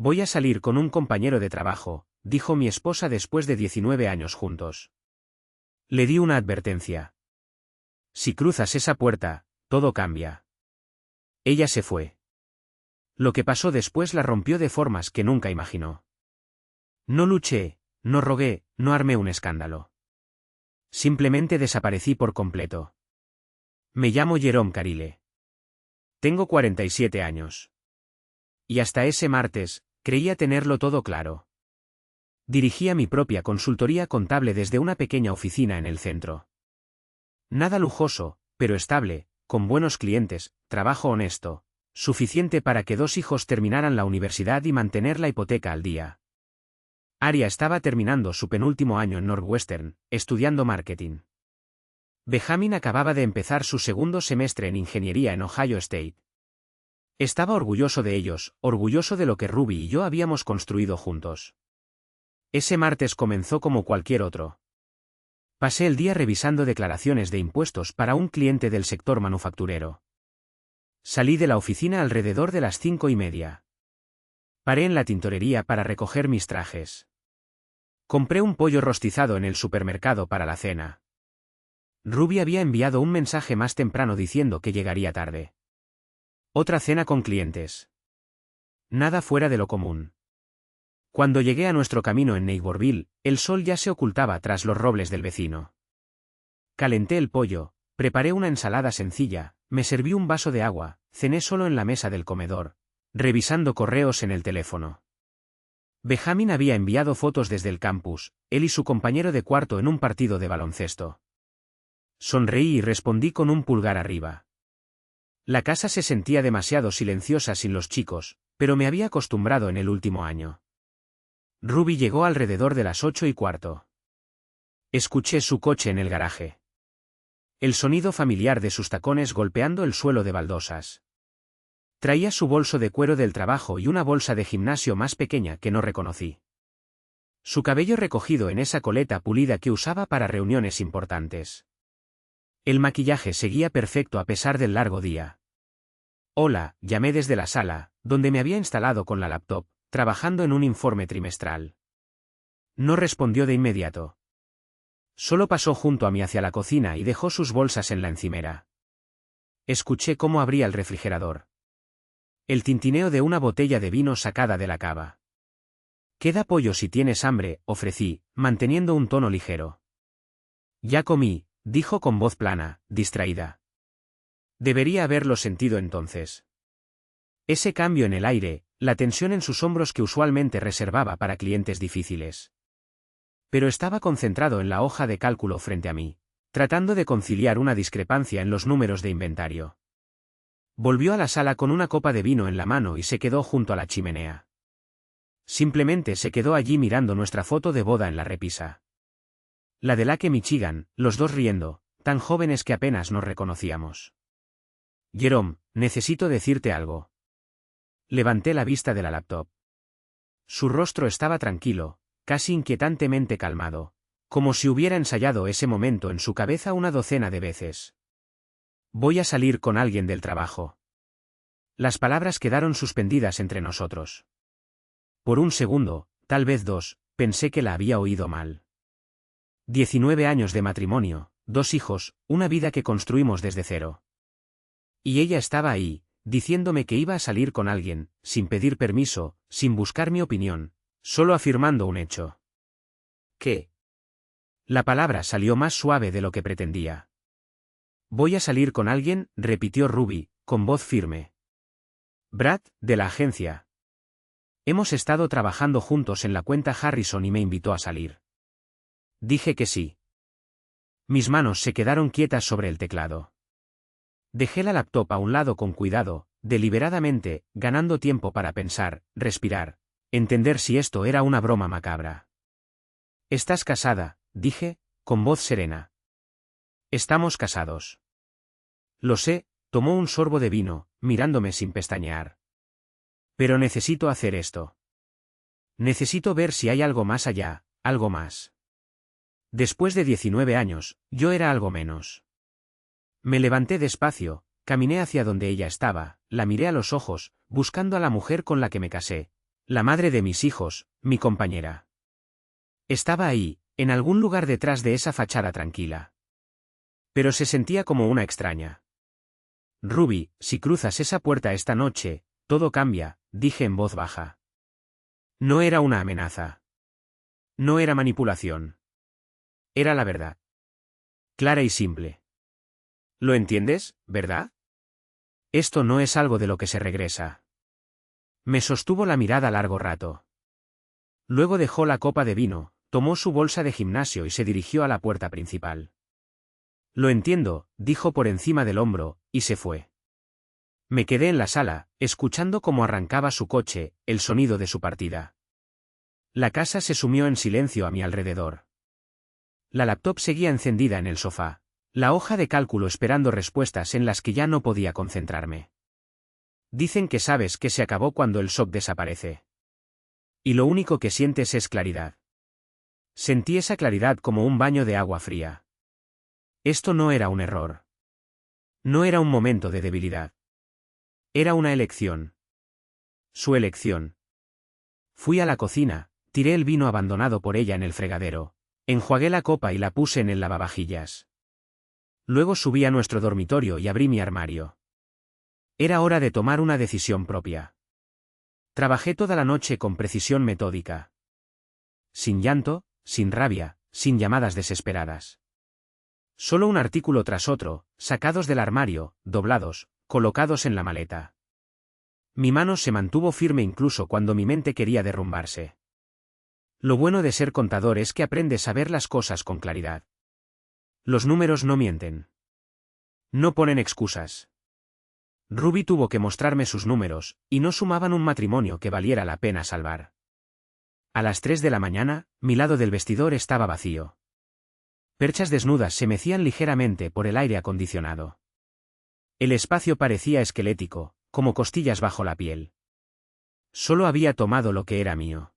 Voy a salir con un compañero de trabajo, dijo mi esposa después de 19 años juntos. Le di una advertencia. Si cruzas esa puerta, todo cambia. Ella se fue. Lo que pasó después la rompió de formas que nunca imaginó. No luché, no rogué, no armé un escándalo. Simplemente desaparecí por completo. Me llamo Jerome Carile. Tengo 47 años. Y hasta ese martes, creía tenerlo todo claro. Dirigía mi propia consultoría contable desde una pequeña oficina en el centro. Nada lujoso, pero estable, con buenos clientes, trabajo honesto, suficiente para que 2 hijos terminaran la universidad y mantener la hipoteca al día. Aria estaba terminando su penúltimo año en Northwestern, estudiando marketing. Benjamin acababa de empezar su segundo semestre en ingeniería en Ohio State. Estaba orgulloso de ellos, orgulloso de lo que Ruby y yo habíamos construido juntos. Ese martes comenzó como cualquier otro. Pasé el día revisando declaraciones de impuestos para un cliente del sector manufacturero. Salí de la oficina alrededor de las 5:30. Paré en la tintorería para recoger mis trajes. Compré un pollo rostizado en el supermercado para la cena. Ruby había enviado un mensaje más temprano diciendo que llegaría tarde. Otra cena con clientes. Nada fuera de lo común. Cuando llegué a nuestro camino en Neighborville, el sol ya se ocultaba tras los robles del vecino. Calenté el pollo, preparé una ensalada sencilla, me serví un vaso de agua, cené solo en la mesa del comedor, revisando correos en el teléfono. Benjamin había enviado fotos desde el campus, él y su compañero de cuarto en un partido de baloncesto. Sonreí y respondí con un pulgar arriba. La casa se sentía demasiado silenciosa sin los chicos, pero me había acostumbrado en el último año. Ruby llegó alrededor de las 8:15. Escuché su coche en el garaje. El sonido familiar de sus tacones golpeando el suelo de baldosas. Traía su bolso de cuero del trabajo y una bolsa de gimnasio más pequeña que no reconocí. Su cabello recogido en esa coleta pulida que usaba para reuniones importantes. El maquillaje seguía perfecto a pesar del largo día. Hola, llamé desde la sala, donde me había instalado con la laptop, trabajando en un informe trimestral. No respondió de inmediato. Solo pasó junto a mí hacia la cocina y dejó sus bolsas en la encimera. Escuché cómo abría el refrigerador. El tintineo de una botella de vino sacada de la cava. Queda pollo si tienes hambre, ofrecí, manteniendo un tono ligero. Ya comí, dijo con voz plana, distraída. Debería haberlo sentido entonces. Ese cambio en el aire, la tensión en sus hombros que usualmente reservaba para clientes difíciles. Pero estaba concentrado en la hoja de cálculo frente a mí, tratando de conciliar una discrepancia en los números de inventario. Volvió a la sala con una copa de vino en la mano y se quedó junto a la chimenea. Simplemente se quedó allí mirando nuestra foto de boda en la repisa. La de Lake, Michigan, los dos riendo, tan jóvenes que apenas nos reconocíamos. Jerome, necesito decirte algo. Levanté la vista de la laptop. Su rostro estaba tranquilo, casi inquietantemente calmado, como si hubiera ensayado ese momento en su cabeza una docena de veces. Voy a salir con alguien del trabajo. Las palabras quedaron suspendidas entre nosotros. Por un segundo, tal vez 2, pensé que la había oído mal. 19 años de matrimonio, 2 hijos, una vida que construimos desde cero. Y ella estaba ahí, diciéndome que iba a salir con alguien, sin pedir permiso, sin buscar mi opinión, solo afirmando un hecho. ¿Qué? La palabra salió más suave de lo que pretendía. Voy a salir con alguien, repitió Ruby, con voz firme. Brad, de la agencia. Hemos estado trabajando juntos en la cuenta Harrison y me invitó a salir. Dije que sí. Mis manos se quedaron quietas sobre el teclado. Dejé la laptop a un lado con cuidado, deliberadamente, ganando tiempo para pensar, respirar, entender si esto era una broma macabra. ¿Estás casada?, dije, con voz serena. Estamos casados. Lo sé, tomó un sorbo de vino, mirándome sin pestañear. Pero necesito hacer esto. Necesito ver si hay algo más allá, algo más. Después de 19 años, yo era algo menos. Me levanté despacio, caminé hacia donde ella estaba, la miré a los ojos, buscando a la mujer con la que me casé, La madre de mis hijos, mi compañera. Estaba ahí, en algún lugar detrás de esa fachada tranquila. Pero se sentía como una extraña. Ruby, si cruzas esa puerta esta noche, todo cambia, dije en voz baja. No era una amenaza. No era manipulación. Era la verdad. Clara y simple. ¿Lo entiendes, verdad? Esto no es algo de lo que se regresa. Me sostuvo la mirada largo rato. Luego dejó la copa de vino, tomó su bolsa de gimnasio y se dirigió a la puerta principal. Lo entiendo, dijo por encima del hombro, y se fue. Me quedé en la sala, escuchando cómo arrancaba su coche, el sonido de su partida. La casa se sumió en silencio a mi alrededor. La laptop seguía encendida en el sofá, la hoja de cálculo esperando respuestas en las que ya no podía concentrarme. Dicen que sabes que se acabó cuando el shock desaparece. Y lo único que sientes es claridad. Sentí esa claridad como un baño de agua fría. Esto no era un error. No era un momento de debilidad. Era una elección. Su elección. Fui a la cocina, tiré el vino abandonado por ella en el fregadero, enjuagué la copa y la puse en el lavavajillas. Luego subí a nuestro dormitorio y abrí mi armario. Era hora de tomar una decisión propia. Trabajé toda la noche con precisión metódica. Sin llanto, sin rabia, sin llamadas desesperadas. Solo un artículo tras otro, sacados del armario, doblados, colocados en la maleta. Mi mano se mantuvo firme incluso cuando mi mente quería derrumbarse. Lo bueno de ser contador es que aprendes a ver las cosas con claridad. Los números no mienten. No ponen excusas. Ruby tuvo que mostrarme sus números, y no sumaban un matrimonio que valiera la pena salvar. A las 3 de la mañana, mi lado del vestidor estaba vacío. Perchas desnudas se mecían ligeramente por el aire acondicionado. El espacio parecía esquelético, como costillas bajo la piel. Solo había tomado lo que era mío.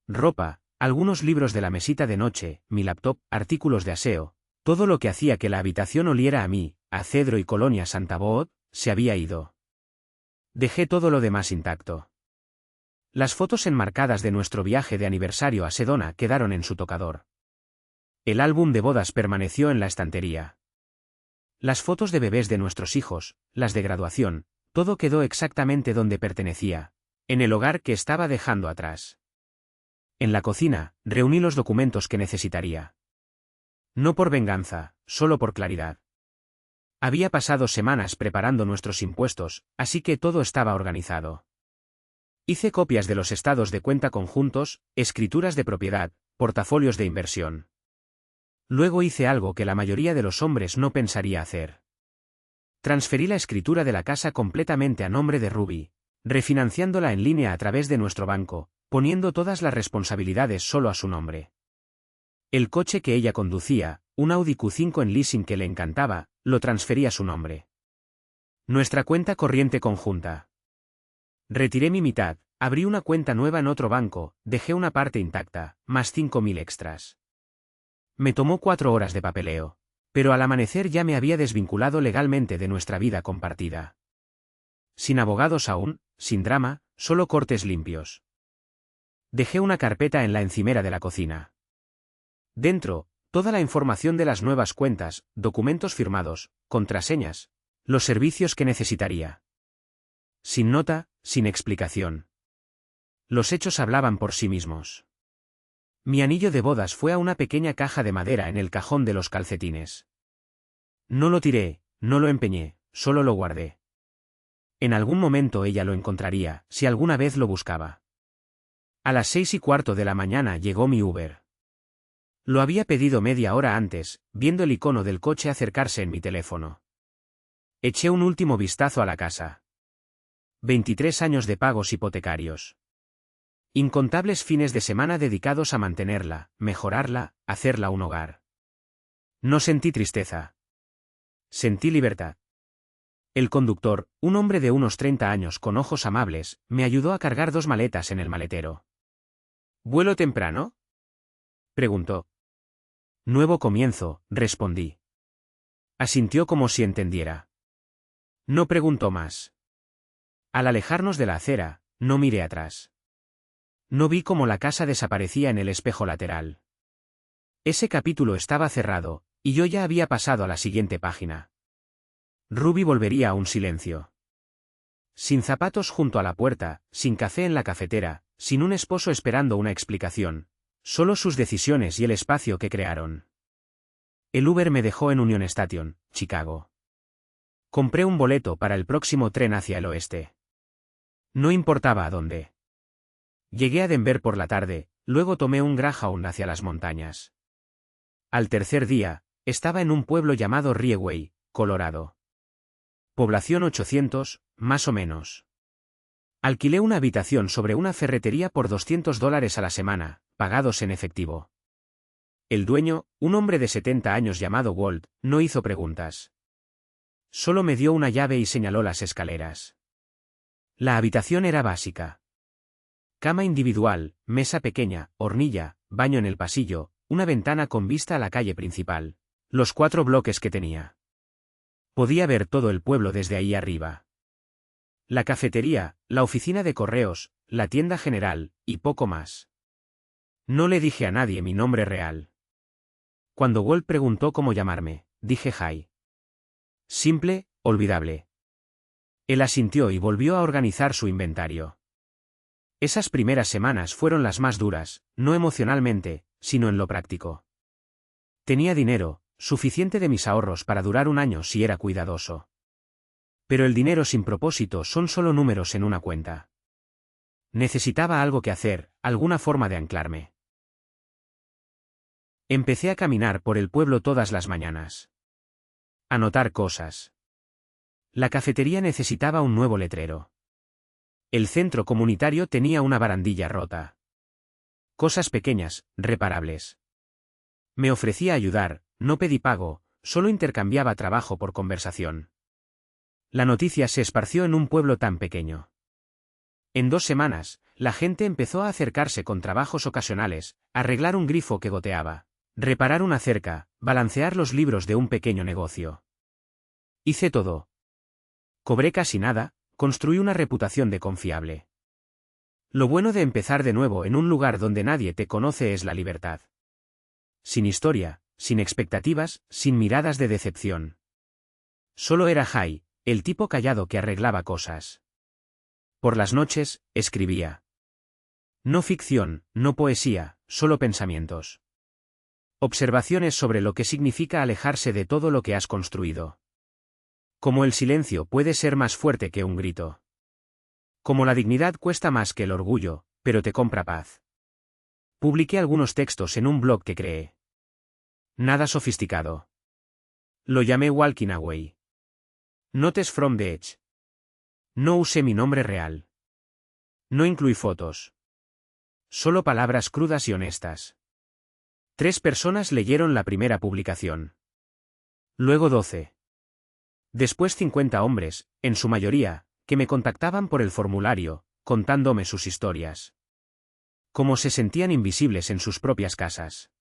Ropa, algunos libros de la mesita de noche, mi laptop, artículos de aseo, todo lo que hacía que la habitación oliera a mí, a cedro y colonia Santa Bood, se había ido. Dejé todo lo demás intacto. Las fotos enmarcadas de nuestro viaje de aniversario a Sedona quedaron en su tocador. El álbum de bodas permaneció en la estantería. Las fotos de bebés de nuestros hijos, las de graduación, todo quedó exactamente donde pertenecía, en el hogar que estaba dejando atrás. En la cocina, reuní los documentos que necesitaría. No por venganza, solo por claridad. Había pasado semanas preparando nuestros impuestos, así que todo estaba organizado. Hice copias de los estados de cuenta conjuntos, escrituras de propiedad, portafolios de inversión. Luego hice algo que la mayoría de los hombres no pensaría hacer. Transferí la escritura de la casa completamente a nombre de Ruby, refinanciándola en línea a través de nuestro banco, poniendo todas las responsabilidades solo a su nombre. El coche que ella conducía, un Audi Q5 en leasing que le encantaba, lo transferí a su nombre. Nuestra cuenta corriente conjunta. Retiré mi mitad, abrí una cuenta nueva en otro banco, dejé una parte intacta, más 5.000 extras. Me tomó 4 horas de papeleo, pero al amanecer ya me había desvinculado legalmente de nuestra vida compartida. Sin abogados aún, sin drama, solo cortes limpios. Dejé una carpeta en la encimera de la cocina. Dentro, toda la información de las nuevas cuentas, documentos firmados, contraseñas, los servicios que necesitaría. Sin nota, sin explicación. Los hechos hablaban por sí mismos. Mi anillo de bodas fue a una pequeña caja de madera en el cajón de los calcetines. No lo tiré, no lo empeñé, solo lo guardé. En algún momento ella lo encontraría, si alguna vez lo buscaba. A las 6:15 de la mañana llegó mi Uber. Lo había pedido media hora antes, viendo el icono del coche acercarse en mi teléfono. Eché un último vistazo a la casa. 23 años de pagos hipotecarios. Incontables fines de semana dedicados a mantenerla, mejorarla, hacerla un hogar. No sentí tristeza. Sentí libertad. El conductor, un hombre de unos 30 años con ojos amables, me ayudó a cargar 2 maletas en el maletero. ¿Vuelo temprano?, preguntó. Nuevo comienzo, respondí. Asintió como si entendiera. No preguntó más. Al alejarnos de la acera, no miré atrás. No vi cómo la casa desaparecía en el espejo lateral. Ese capítulo estaba cerrado, y yo ya había pasado a la siguiente página. Ruby volvería a un silencio. Sin zapatos junto a la puerta, sin café en la cafetera, sin un esposo esperando una explicación. Solo sus decisiones y el espacio que crearon. El Uber me dejó en Union Station, Chicago. Compré un boleto para el próximo tren hacia el oeste. No importaba a dónde. Llegué a Denver por la tarde, luego tomé un Greyhound hacia las montañas. Al tercer día, estaba en un pueblo llamado Rieway, Colorado. Población 800, más o menos. Alquilé una habitación sobre una ferretería por $200 a la semana, pagados en efectivo. El dueño, un hombre de 70 años llamado Walt, no hizo preguntas. Solo me dio una llave y señaló las escaleras. La habitación era básica. Cama individual, mesa pequeña, hornilla, baño en el pasillo, una ventana con vista a la calle principal. Los 4 bloques que tenía. Podía ver todo el pueblo desde ahí arriba. La cafetería, la oficina de correos, la tienda general, y poco más. No le dije a nadie mi nombre real. Cuando Walt preguntó cómo llamarme, dije Jay. Simple, olvidable. Él asintió y volvió a organizar su inventario. Esas primeras semanas fueron las más duras, no emocionalmente, sino en lo práctico. Tenía dinero, suficiente de mis ahorros para durar un año si era cuidadoso. Pero el dinero sin propósito son solo números en una cuenta. Necesitaba algo que hacer, alguna forma de anclarme. Empecé a caminar por el pueblo todas las mañanas. Anotar cosas. La cafetería necesitaba un nuevo letrero. El centro comunitario tenía una barandilla rota. Cosas pequeñas, reparables. Me ofrecía ayudar, no pedí pago, solo intercambiaba trabajo por conversación. La noticia se esparció en un pueblo tan pequeño. En 2 semanas, la gente empezó a acercarse con trabajos ocasionales, arreglar un grifo que goteaba, reparar una cerca, balancear los libros de un pequeño negocio. Hice todo. Cobré casi nada, construí una reputación de confiable. Lo bueno de empezar de nuevo en un lugar donde nadie te conoce es la libertad. Sin historia, sin expectativas, sin miradas de decepción. Solo era Jay, el tipo callado que arreglaba cosas. Por las noches, escribía. No ficción, no poesía, solo pensamientos. Observaciones sobre lo que significa alejarse de todo lo que has construido. Como el silencio puede ser más fuerte que un grito. Como la dignidad cuesta más que el orgullo, pero te compra paz. Publiqué algunos textos en un blog que creé. Nada sofisticado. Lo llamé Walking Away. Notes from the Edge. No usé mi nombre real. No incluí fotos. Solo palabras crudas y honestas. 3 personas leyeron la primera publicación. Luego 12. Después 50 hombres, en su mayoría, que me contactaban por el formulario, contándome sus historias. Cómo se sentían invisibles en sus propias casas.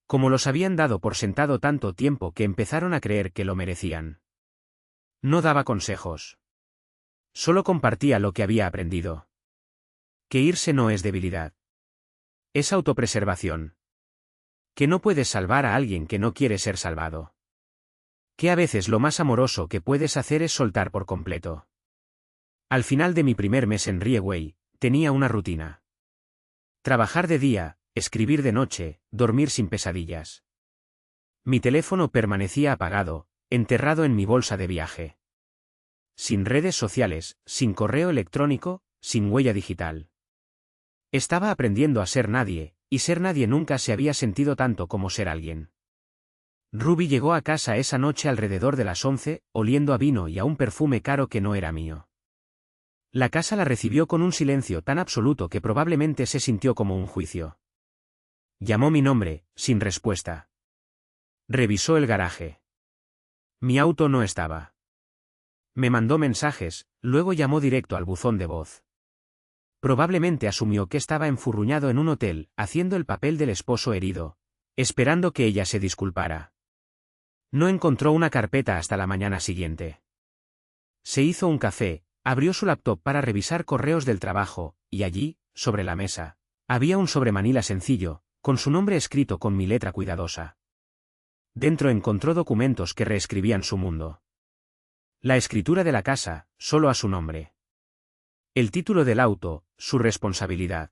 Cómo los habían dado por sentado tanto tiempo que empezaron a creer que lo merecían. No daba consejos. Solo compartía lo que había aprendido. Que irse no es debilidad. Es autopreservación. Que no puedes salvar a alguien que no quiere ser salvado. Que a veces lo más amoroso que puedes hacer es soltar por completo. Al final de mi primer mes en Rieway, tenía una rutina. Trabajar de día, escribir de noche, dormir sin pesadillas. Mi teléfono permanecía apagado, enterrado en mi bolsa de viaje. Sin redes sociales, sin correo electrónico, sin huella digital. Estaba aprendiendo a ser nadie, y ser nadie nunca se había sentido tanto como ser alguien. Ruby llegó a casa esa noche alrededor de las 11, oliendo a vino y a un perfume caro que no era mío. La casa la recibió con un silencio tan absoluto que probablemente se sintió como un juicio. Llamó mi nombre, sin respuesta. Revisó el garaje. Mi auto no estaba. Me mandó mensajes, luego llamó directo al buzón de voz. Probablemente asumió que estaba enfurruñado en un hotel, haciendo el papel del esposo herido, esperando que ella se disculpara. No encontró una carpeta hasta la mañana siguiente. Se hizo un café, abrió su laptop para revisar correos del trabajo, y allí, sobre la mesa, había un sobremanila sencillo, con su nombre escrito con mi letra cuidadosa. Dentro encontró documentos que reescribían su mundo. La escritura de la casa, solo a su nombre. El título del auto, su responsabilidad.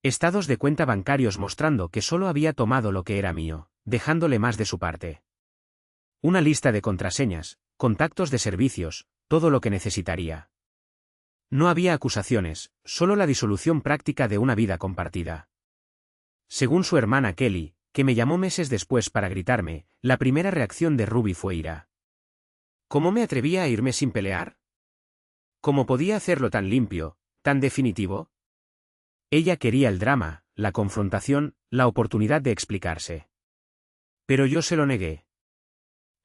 Estados de cuenta bancarios mostrando que solo había tomado lo que era mío, dejándole más de su parte. Una lista de contraseñas, contactos de servicios, todo lo que necesitaría. No había acusaciones, solo la disolución práctica de una vida compartida. Según su hermana Kelly, que me llamó meses después para gritarme, la primera reacción de Ruby fue ira. ¿Cómo me atrevía a irme sin pelear? ¿Cómo podía hacerlo tan limpio, tan definitivo? Ella quería el drama, la confrontación, la oportunidad de explicarse. Pero yo se lo negué.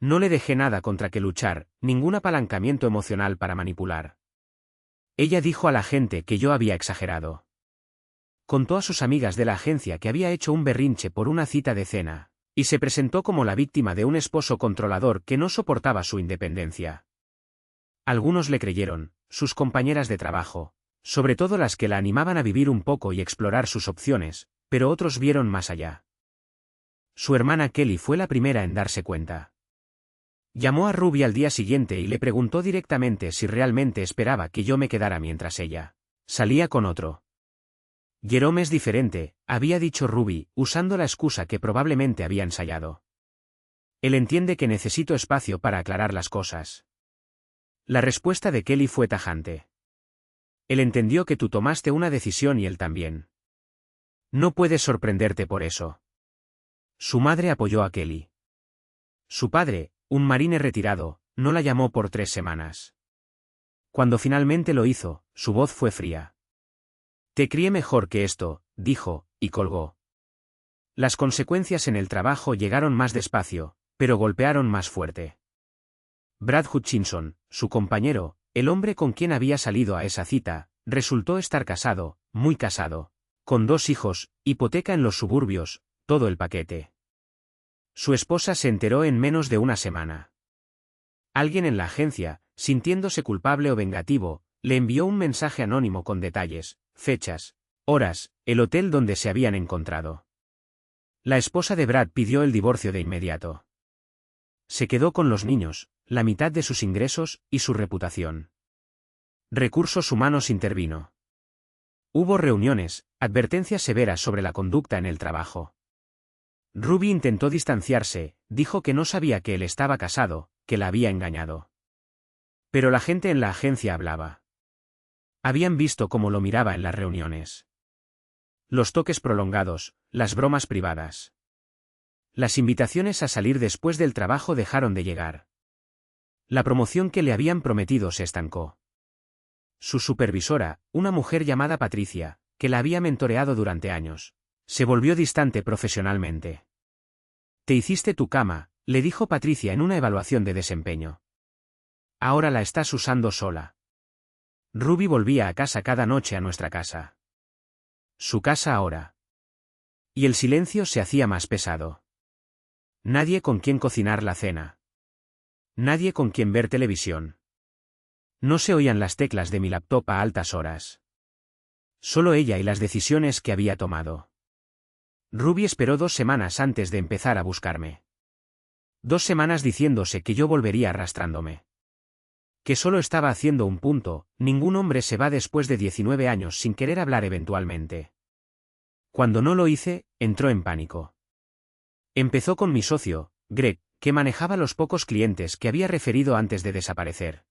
No le dejé nada contra que luchar, ningún apalancamiento emocional para manipular. Ella dijo a la gente que yo había exagerado. Contó a sus amigas de la agencia que había hecho un berrinche por una cita de cena, y se presentó como la víctima de un esposo controlador que no soportaba su independencia. Algunos le creyeron, sus compañeras de trabajo, sobre todo las que la animaban a vivir un poco y explorar sus opciones, pero otros vieron más allá. Su hermana Kelly fue la primera en darse cuenta. Llamó a Ruby al día siguiente y le preguntó directamente si realmente esperaba que yo me quedara mientras ella salía con otro. Jerome es diferente, había dicho Ruby, usando la excusa que probablemente había ensayado. Él entiende que necesito espacio para aclarar las cosas. La respuesta de Kelly fue tajante. Él entendió que tú tomaste una decisión y él también. No puedes sorprenderte por eso. Su madre apoyó a Kelly. Su padre, un marine retirado, no la llamó por 3 semanas. Cuando finalmente lo hizo, su voz fue fría. Te crié mejor que esto, dijo, y colgó. Las consecuencias en el trabajo llegaron más despacio, pero golpearon más fuerte. Brad Hutchinson, su compañero, el hombre con quien había salido a esa cita, resultó estar casado, muy casado, con 2 hijos, hipoteca en los suburbios, todo el paquete. Su esposa se enteró en menos de una semana. Alguien en la agencia, sintiéndose culpable o vengativo, le envió un mensaje anónimo con detalles, fechas, horas, el hotel donde se habían encontrado. La esposa de Brad pidió el divorcio de inmediato. Se quedó con los niños, la mitad de sus ingresos y su reputación. Recursos Humanos intervino. Hubo reuniones, advertencias severas sobre la conducta en el trabajo. Ruby intentó distanciarse, dijo que no sabía que él estaba casado, que la había engañado. Pero la gente en la agencia hablaba. Habían visto cómo lo miraba en las reuniones. Los toques prolongados, las bromas privadas. Las invitaciones a salir después del trabajo dejaron de llegar. La promoción que le habían prometido se estancó. Su supervisora, una mujer llamada Patricia, que la había mentoreado durante años, se volvió distante profesionalmente. Te hiciste tu cama, le dijo Patricia en una evaluación de desempeño. Ahora la estás usando sola. Ruby volvía a casa cada noche a nuestra casa. Su casa ahora. Y el silencio se hacía más pesado. Nadie con quien cocinar la cena. Nadie con quien ver televisión. No se oían las teclas de mi laptop a altas horas. Solo ella y las decisiones que había tomado. Ruby esperó 2 semanas antes de empezar a buscarme. 2 semanas diciéndose que yo volvería arrastrándome. Que solo estaba haciendo un punto, ningún hombre se va después de 19 años sin querer hablar eventualmente. Cuando no lo hice, entró en pánico. Empezó con mi socio, Greg, que manejaba los pocos clientes que había referido antes de desaparecer.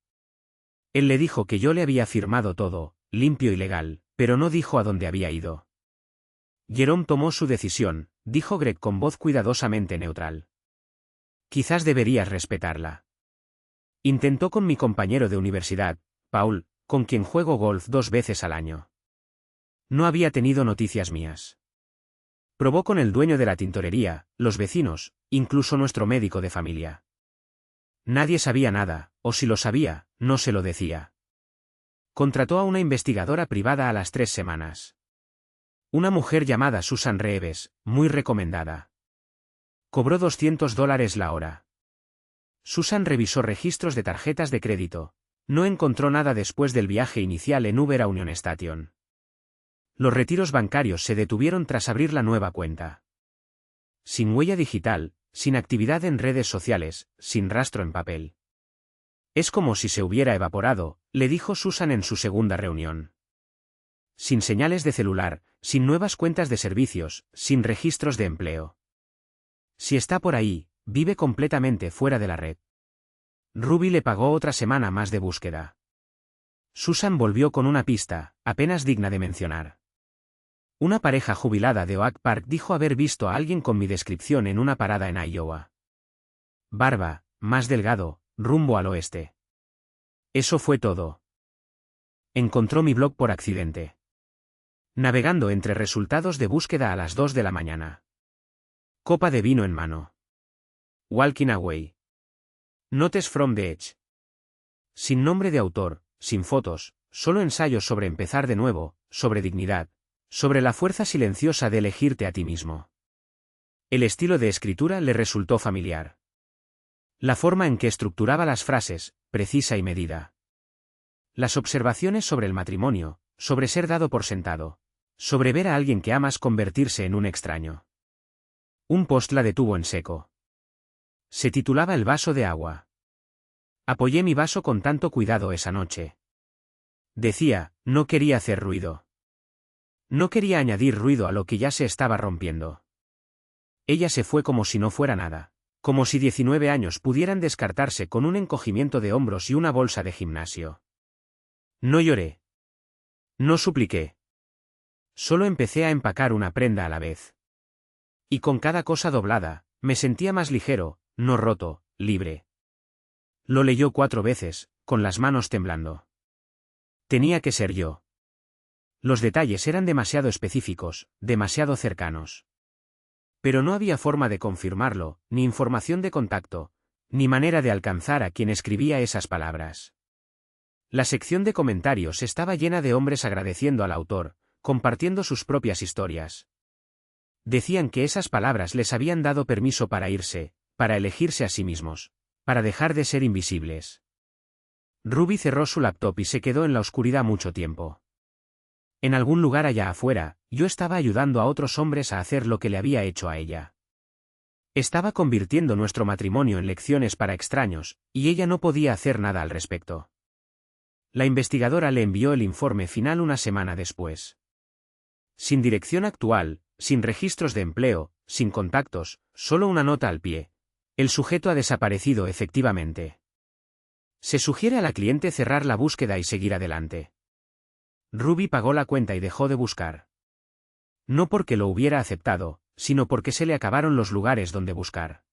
Él le dijo que yo le había firmado todo, limpio y legal, pero no dijo a dónde había ido. Jerome tomó su decisión, dijo Greg con voz cuidadosamente neutral. Quizás deberías respetarla. Intentó con mi compañero de universidad, Paul, con quien juego golf 2 veces al año. No había tenido noticias mías. Probó con el dueño de la tintorería, los vecinos, incluso nuestro médico de familia. Nadie sabía nada, o si lo sabía, no se lo decía. Contrató a una investigadora privada a las 3 semanas. Una mujer llamada Susan Reeves, muy recomendada. Cobró $200 la hora. Susan revisó registros de tarjetas de crédito. No encontró nada después del viaje inicial en Uber a Union Station. Los retiros bancarios se detuvieron tras abrir la nueva cuenta. Sin huella digital, sin actividad en redes sociales, sin rastro en papel. Es como si se hubiera evaporado, le dijo Susan en su segunda reunión. Sin señales de celular, sin nuevas cuentas de servicios, sin registros de empleo. Si está por ahí, vive completamente fuera de la red. Ruby le pagó otra semana más de búsqueda. Susan volvió con una pista, apenas digna de mencionar. Una pareja jubilada de Oak Park dijo haber visto a alguien con mi descripción en una parada en Iowa. Barba, más delgado, rumbo al oeste. Eso fue todo. Encontró mi blog por accidente. Navegando entre resultados de búsqueda a las 2 de la mañana. Copa de vino en mano. Walking away. Notes from the edge. Sin nombre de autor, sin fotos, solo ensayos sobre empezar de nuevo, sobre dignidad, sobre la fuerza silenciosa de elegirte a ti mismo. El estilo de escritura le resultó familiar. La forma en que estructuraba las frases, precisa y medida. Las observaciones sobre el matrimonio, sobre ser dado por sentado, sobre ver a alguien que amas convertirse en un extraño. Un post la detuvo en seco. Se titulaba El vaso de agua. Apoyé mi vaso con tanto cuidado esa noche. Decía, no quería hacer ruido. No quería añadir ruido a lo que ya se estaba rompiendo. Ella se fue como si no fuera nada, como si 19 años pudieran descartarse con un encogimiento de hombros y una bolsa de gimnasio. No lloré. No supliqué. Solo empecé a empacar una prenda a la vez. Y con cada cosa doblada, me sentía más ligero, no roto, libre. Lo leyó 4 veces, con las manos temblando. Tenía que ser yo. Los detalles eran demasiado específicos, demasiado cercanos. Pero no había forma de confirmarlo, ni información de contacto, ni manera de alcanzar a quien escribía esas palabras. La sección de comentarios estaba llena de hombres agradeciendo al autor, compartiendo sus propias historias. Decían que esas palabras les habían dado permiso para irse, para elegirse a sí mismos, para dejar de ser invisibles. Ruby cerró su laptop y se quedó en la oscuridad mucho tiempo. En algún lugar allá afuera, yo estaba ayudando a otros hombres a hacer lo que le había hecho a ella. Estaba convirtiendo nuestro matrimonio en lecciones para extraños, y ella no podía hacer nada al respecto. La investigadora le envió el informe final una semana después. Sin dirección actual, sin registros de empleo, sin contactos, solo una nota al pie. El sujeto ha desaparecido efectivamente. Se sugiere a la cliente cerrar la búsqueda y seguir adelante. Ruby pagó la cuenta y dejó de buscar. No porque lo hubiera aceptado, sino porque se le acabaron los lugares donde buscar.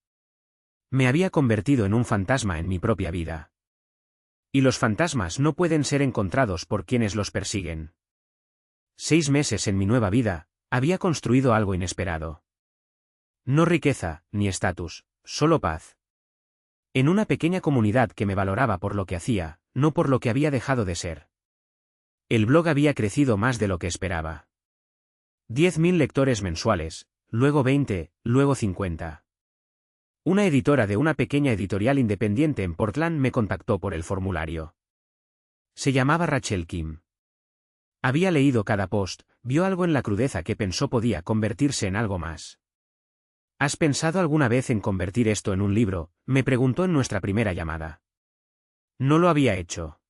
Me había convertido en un fantasma en mi propia vida. Y los fantasmas no pueden ser encontrados por quienes los persiguen. 6 meses en mi nueva vida, había construido algo inesperado. No riqueza, ni estatus, solo paz. En una pequeña comunidad que me valoraba por lo que hacía, no por lo que había dejado de ser. El blog había crecido más de lo que esperaba. 10.000 lectores mensuales, luego 20, luego 50. Una editora de una pequeña editorial independiente en Portland me contactó por el formulario. Se llamaba Rachel Kim. Había leído cada post, vio algo en la crudeza que pensó podía convertirse en algo más. ¿Has pensado alguna vez en convertir esto en un libro?, me preguntó en nuestra primera llamada. No lo había hecho.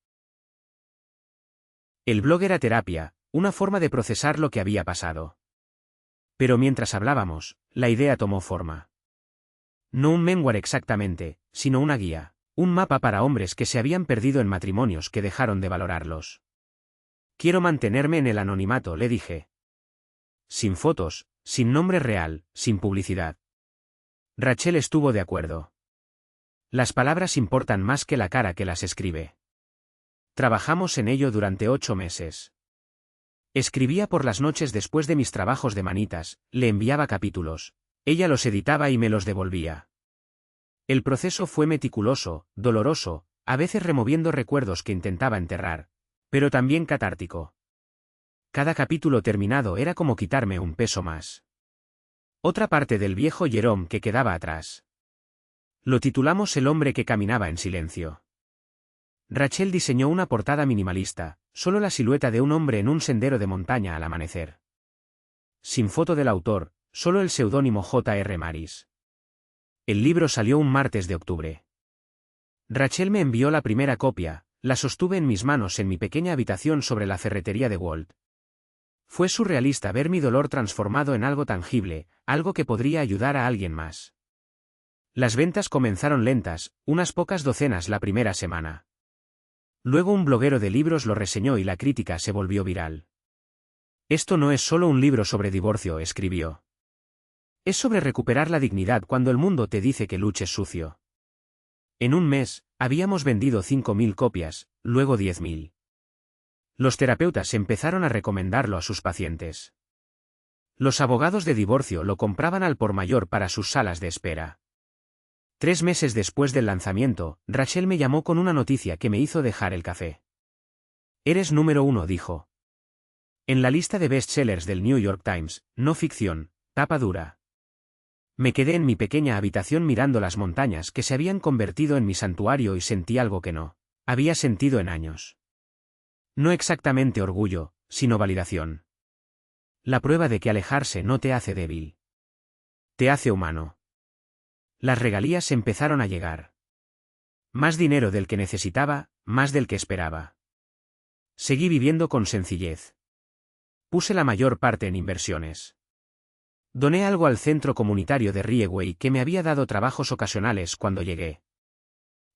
El blog era terapia, una forma de procesar lo que había pasado. Pero mientras hablábamos, la idea tomó forma. No un memoir exactamente, sino una guía, un mapa para hombres que se habían perdido en matrimonios que dejaron de valorarlos. Quiero mantenerme en el anonimato, le dije. Sin fotos, sin nombre real, sin publicidad. Rachel estuvo de acuerdo. Las palabras importan más que la cara que las escribe. Trabajamos en ello durante 8 meses. Escribía por las noches después de mis trabajos de manitas, le enviaba capítulos. Ella los editaba y me los devolvía. El proceso fue meticuloso, doloroso, a veces removiendo recuerdos que intentaba enterrar, pero también catártico. Cada capítulo terminado era como quitarme un peso más. Otra parte del viejo Jerome que quedaba atrás. Lo titulamos El hombre que caminaba en silencio. Rachel diseñó una portada minimalista, solo la silueta de un hombre en un sendero de montaña al amanecer. Sin foto del autor, solo el seudónimo J.R. Maris. El libro salió un martes de octubre. Rachel me envió la primera copia, la sostuve en mis manos en mi pequeña habitación sobre la ferretería de Walt. Fue surrealista ver mi dolor transformado en algo tangible, algo que podría ayudar a alguien más. Las ventas comenzaron lentas, unas pocas docenas la primera semana. Luego un bloguero de libros lo reseñó y la crítica se volvió viral. Esto no es solo un libro sobre divorcio, escribió. Es sobre recuperar la dignidad cuando el mundo te dice que luches sucio. En un mes, habíamos vendido 5.000 copias, luego 10.000. Los terapeutas empezaron a recomendarlo a sus pacientes. Los abogados de divorcio lo compraban al por mayor para sus salas de espera. 3 meses después del lanzamiento, Rachel me llamó con una noticia que me hizo dejar el café. Eres número 1, dijo. En la lista de bestsellers del New York Times, no ficción, tapa dura. Me quedé en mi pequeña habitación mirando las montañas que se habían convertido en mi santuario y sentí algo que no había sentido en años. No exactamente orgullo, sino validación. La prueba de que alejarse no te hace débil. Te hace humano. Las regalías empezaron a llegar. Más dinero del que necesitaba, más del que esperaba. Seguí viviendo con sencillez. Puse la mayor parte en inversiones. Doné algo al centro comunitario de Rieway que me había dado trabajos ocasionales cuando llegué.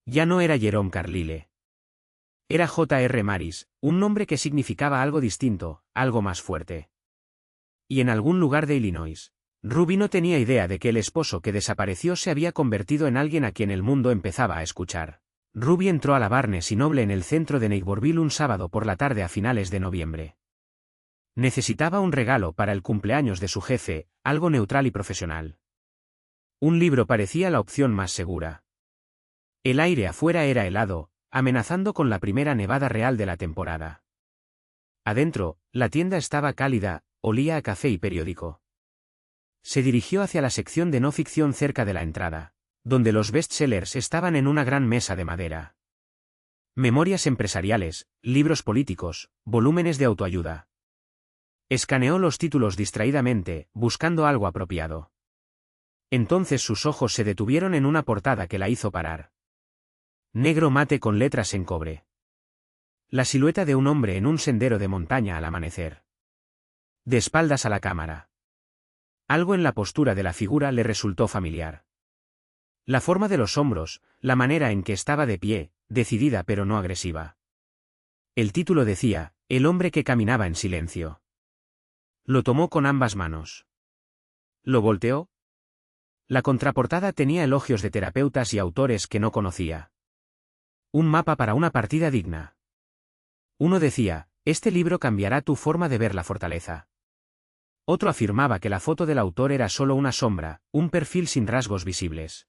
Ya no era Jerome Carlile. Era J.R. Maris, un nombre que significaba algo distinto, algo más fuerte. Y en algún lugar de Illinois, Ruby no tenía idea de que el esposo que desapareció se había convertido en alguien a quien el mundo empezaba a escuchar. Ruby entró a la Barnes y Noble en el centro de Naperville un sábado por la tarde a finales de noviembre. Necesitaba un regalo para el cumpleaños de su jefe, algo neutral y profesional. Un libro parecía la opción más segura. El aire afuera era helado, amenazando con la primera nevada real de la temporada. Adentro, la tienda estaba cálida, olía a café y periódico. Se dirigió hacia la sección de no ficción cerca de la entrada, donde los bestsellers estaban en una gran mesa de madera. Memorias empresariales, libros políticos, volúmenes de autoayuda. Escaneó los títulos distraídamente, buscando algo apropiado. Entonces sus ojos se detuvieron en una portada que la hizo parar. Negro mate con letras en cobre. La silueta de un hombre en un sendero de montaña al amanecer. De espaldas a la cámara. Algo en la postura de la figura le resultó familiar. La forma de los hombros, la manera en que estaba de pie, decidida pero no agresiva. El título decía, El hombre que caminaba en silencio. Lo tomó con ambas manos. ¿Lo volteó? La contraportada tenía elogios de terapeutas y autores que no conocía. Un mapa para una partida digna. Uno decía, este libro cambiará tu forma de ver la fortaleza. Otro afirmaba que la foto del autor era solo una sombra, un perfil sin rasgos visibles.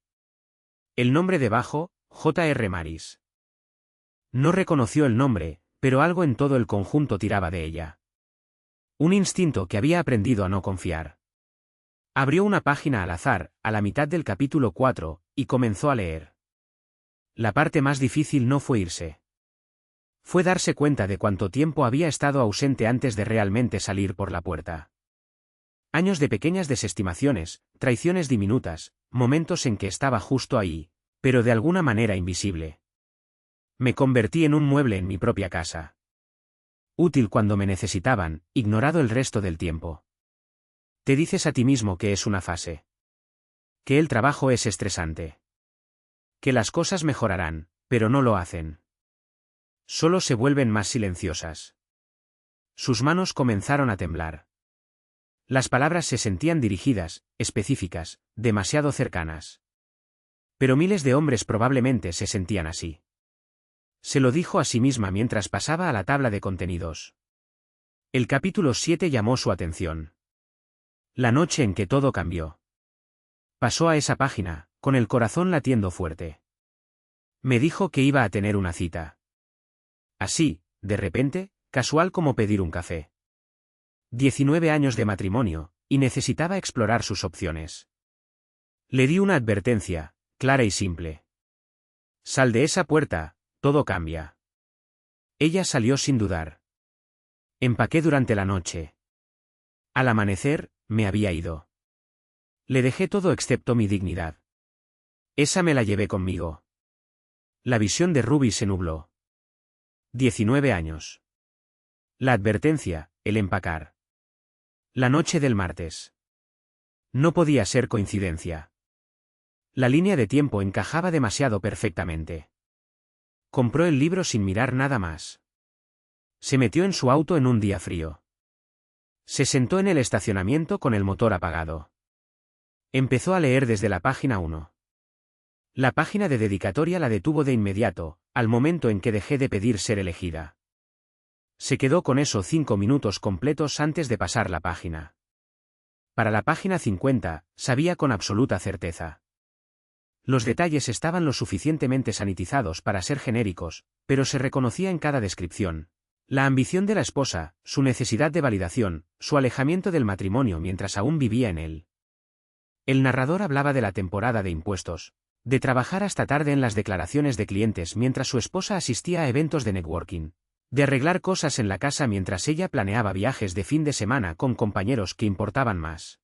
El nombre debajo, J.R. Maris. No reconoció el nombre, pero algo en todo el conjunto tiraba de ella. Un instinto que había aprendido a no confiar. Abrió una página al azar, a la mitad del capítulo 4, y comenzó a leer. La parte más difícil no fue irse. Fue darse cuenta de cuánto tiempo había estado ausente antes de realmente salir por la puerta. Años de pequeñas desestimaciones, traiciones diminutas, momentos en que estaba justo ahí, pero de alguna manera invisible. Me convertí en un mueble en mi propia casa. Útil cuando me necesitaban, ignorado el resto del tiempo. Te dices a ti mismo que es una fase. Que el trabajo es estresante. Que las cosas mejorarán, pero no lo hacen. Solo se vuelven más silenciosas. Sus manos comenzaron a temblar. Las palabras se sentían dirigidas, específicas, demasiado cercanas. Pero miles de hombres probablemente se sentían así. Se lo dijo a sí misma mientras pasaba a la tabla de contenidos. El capítulo 7 llamó su atención. La noche en que todo cambió. Pasó a esa página, con el corazón latiendo fuerte. Me dijo que iba a tener una cita. Así, de repente, casual como pedir un café. 19 años de matrimonio, y necesitaba explorar sus opciones. Le di una advertencia, clara y simple. Sal de esa puerta, todo cambia. Ella salió sin dudar. Empaqué durante la noche. Al amanecer, me había ido. Le dejé todo excepto mi dignidad. Esa me la llevé conmigo. La visión de Ruby se nubló. 19 años. La advertencia, el empacar. La noche del martes. No podía ser coincidencia. La línea de tiempo encajaba demasiado perfectamente. Compró el libro sin mirar nada más. Se metió en su auto en un día frío. Se sentó en el estacionamiento con el motor apagado. Empezó a leer desde la página 1. La página de dedicatoria la detuvo de inmediato, al momento en que dejé de pedir ser elegida. Se quedó con eso 5 minutos completos antes de pasar la página. Para la página 50, sabía con absoluta certeza. Los detalles estaban lo suficientemente sanitizados para ser genéricos, pero se reconocía en cada descripción. La ambición de la esposa, su necesidad de validación, su alejamiento del matrimonio mientras aún vivía en él. El narrador hablaba de la temporada de impuestos, de trabajar hasta tarde en las declaraciones de clientes mientras su esposa asistía a eventos de networking, de arreglar cosas en la casa mientras ella planeaba viajes de fin de semana con compañeros que importaban más.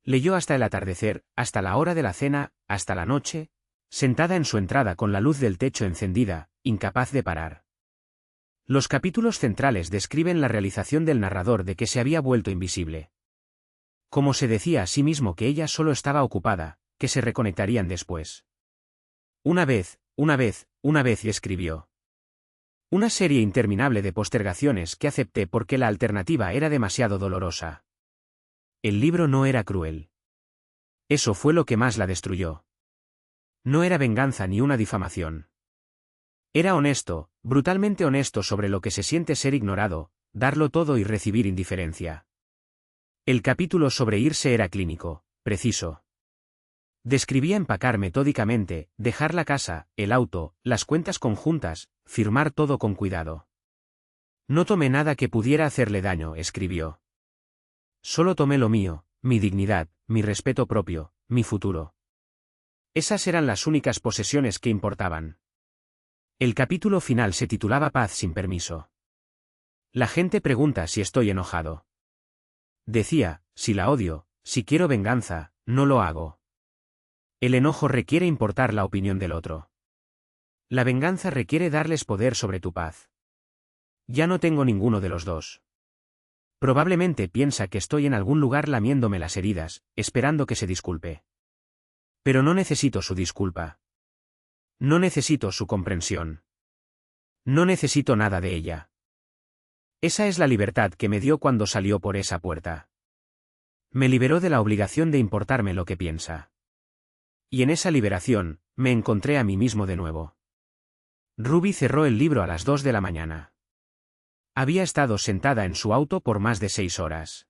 Leyó hasta el atardecer, hasta la hora de la cena, hasta la noche, sentada en su entrada con la luz del techo encendida, incapaz de parar. Los capítulos centrales describen la realización del narrador de que se había vuelto invisible. Como se decía a sí mismo que ella solo estaba ocupada, que se reconectarían después. Una vez, y escribió. Una serie interminable de postergaciones que acepté porque la alternativa era demasiado dolorosa. El libro no era cruel. Eso fue lo que más la destruyó. No era venganza ni una difamación. Era honesto, brutalmente honesto sobre lo que se siente ser ignorado, darlo todo y recibir indiferencia. El capítulo sobre irse era clínico, preciso. Describía empacar metódicamente, dejar la casa, el auto, las cuentas conjuntas, firmar todo con cuidado. No tomé nada que pudiera hacerle daño, escribió. Solo tomé lo mío, mi dignidad, mi respeto propio, mi futuro. Esas eran las únicas posesiones que importaban. El capítulo final se titulaba Paz sin permiso. La gente pregunta si estoy enojado. Decía, si la odio, si quiero venganza, no lo hago. El enojo requiere importar la opinión del otro. La venganza requiere darles poder sobre tu paz. Ya no tengo ninguno de los dos. Probablemente piensa que estoy en algún lugar lamiéndome las heridas, esperando que se disculpe. Pero no necesito su disculpa. No necesito su comprensión. No necesito nada de ella. Esa es la libertad que me dio cuando salió por esa puerta. Me liberó de la obligación de importarme lo que piensa. Y en esa liberación, me encontré a mí mismo de nuevo. Ruby cerró el libro a las 2 de la mañana. Había estado sentada en su auto por más de 6 horas.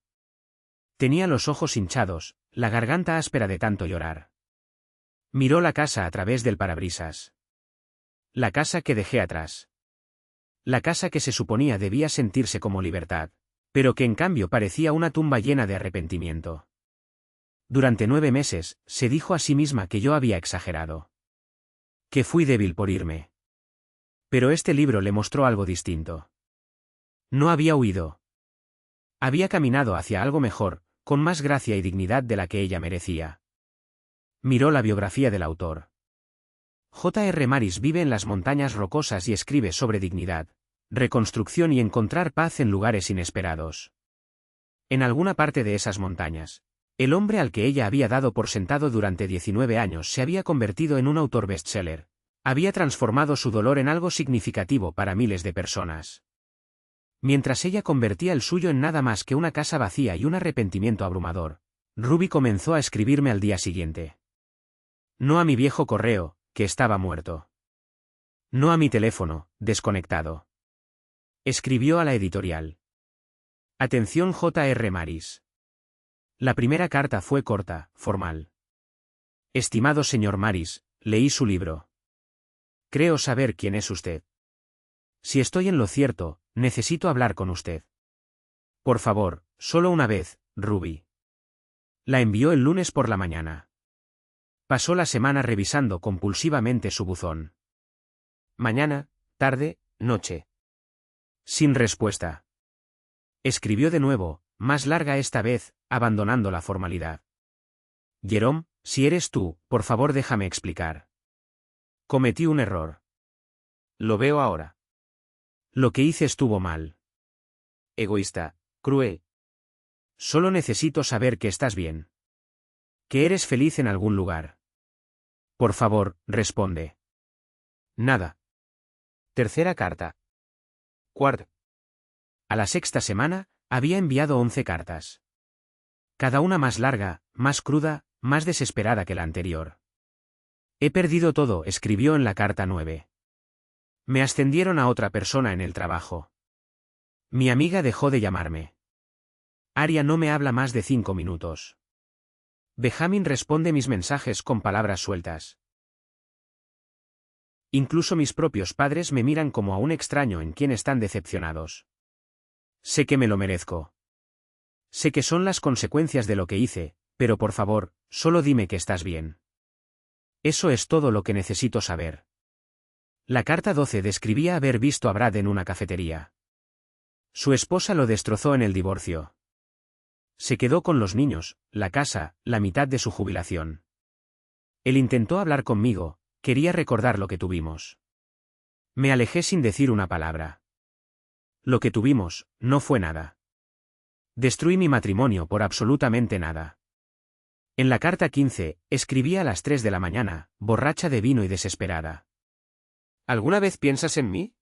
Tenía los ojos hinchados, la garganta áspera de tanto llorar. Miró la casa a través del parabrisas. La casa que dejé atrás. La casa que se suponía debía sentirse como libertad, pero que en cambio parecía una tumba llena de arrepentimiento. Durante 9 meses, se dijo a sí misma que yo había exagerado. Que fui débil por irme. Pero este libro le mostró algo distinto. No había huido. Había caminado hacia algo mejor, con más gracia y dignidad de la que ella merecía. Miró la biografía del autor. J.R. Maris vive en las montañas rocosas y escribe sobre dignidad, reconstrucción y encontrar paz en lugares inesperados. En alguna parte de esas montañas, el hombre al que ella había dado por sentado durante 19 años se había convertido en un autor bestseller. Había transformado su dolor en algo significativo para miles de personas. Mientras ella convertía el suyo en nada más que una casa vacía y un arrepentimiento abrumador, Ruby comenzó a escribirme al día siguiente. No a mi viejo correo, que estaba muerto. No a mi teléfono, desconectado. Escribió a la editorial. Atención J.R. Maris. La primera carta fue corta, formal. Estimado señor Maris, leí su libro. Creo saber quién es usted. Si estoy en lo cierto, necesito hablar con usted. Por favor, solo una vez, Ruby. La envió el lunes por la mañana. Pasó la semana revisando compulsivamente su buzón. Mañana, tarde, noche. Sin respuesta. Escribió de nuevo, más larga esta vez, abandonando la formalidad. Jerome, si eres tú, por favor déjame explicar. Cometí un error. Lo veo ahora. Lo que hice estuvo mal. Egoísta, cruel. Solo necesito saber que estás bien. Que eres feliz en algún lugar. Por favor, responde. Nada. Tercera carta. Cuarta. A la sexta semana, había enviado 11 cartas. Cada una más larga, más cruda, más desesperada que la anterior. He perdido todo, escribió en la carta 9. Me ascendieron a otra persona en el trabajo. Mi amiga dejó de llamarme. Aria no me habla más de 5 minutos. Benjamin responde mis mensajes con palabras sueltas. Incluso mis propios padres me miran como a un extraño en quien están decepcionados. Sé que me lo merezco. Sé que son las consecuencias de lo que hice, pero por favor, solo dime que estás bien. Eso es todo lo que necesito saber. La carta 12 describía haber visto a Brad en una cafetería. Su esposa lo destrozó en el divorcio. Se quedó con los niños, la casa, la mitad de su jubilación. Él intentó hablar conmigo, quería recordar lo que tuvimos. Me alejé sin decir una palabra. Lo que tuvimos, no fue nada. Destruí mi matrimonio por absolutamente nada. En la carta 15, escribí a las 3 de la mañana, borracha de vino y desesperada. ¿Alguna vez piensas en mí?